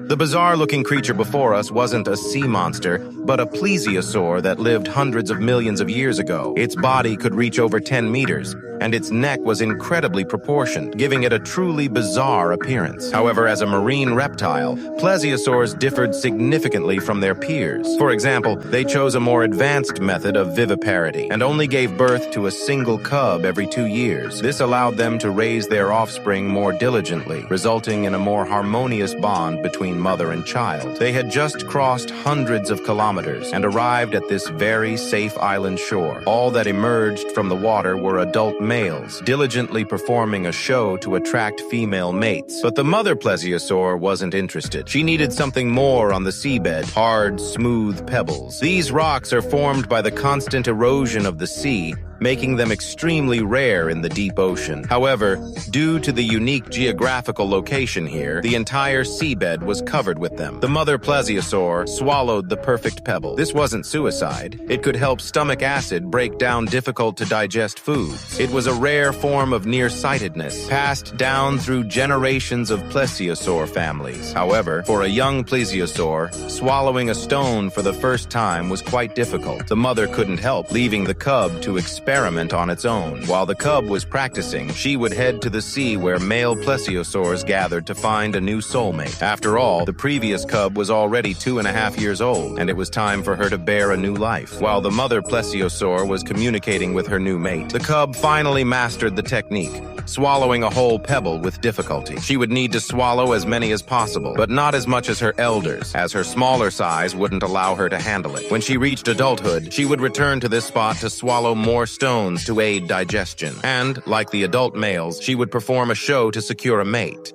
The bizarre-looking creature before us wasn't a sea monster, but a plesiosaur that lived hundreds of millions of years ago. Its body could reach over 10 meters, and its neck was incredibly proportioned, giving it a truly bizarre appearance. However, as a marine reptile, plesiosaurs differed significantly from their peers. For example, they chose a more advanced method of viviparity and only gave birth to a single cub every 2 years. This allowed them to raise their offspring more diligently, resulting in a more harmonious bond between mother and child. They had just crossed hundreds of kilometers and arrived at this very safe island shore. All that emerged from the water were adult males, diligently performing a show to attract female mates. But the mother plesiosaur wasn't interested. She needed something more on the seabed, hard, smooth pebbles. These rocks are formed by the constant erosion of the sea, making them extremely rare in the deep ocean. However, due to the unique geographical location here, the entire seabed was covered with them. The mother plesiosaur swallowed the perfect pebble. This wasn't suicide. It could help stomach acid break down difficult-to-digest foods. It was a rare form of nearsightedness, passed down through generations of plesiosaur families. However, for a young plesiosaur, swallowing a stone for the first time was quite difficult. The mother couldn't help, leaving the cub to experiment on its own. While the cub was practicing, she would head to the sea where male plesiosaurs gathered to find a new soulmate. After all, the previous cub was already 2.5 years old, and it was time for her to bear a new life. While the mother plesiosaur was communicating with her new mate, the cub finally mastered the technique, swallowing a whole pebble with difficulty. She would need to swallow as many as possible, but not as much as her elders, as her smaller size wouldn't allow her to handle it. When she reached adulthood, she would return to this spot to swallow more stones to aid digestion. And, like the adult males, she would perform a show to secure a mate.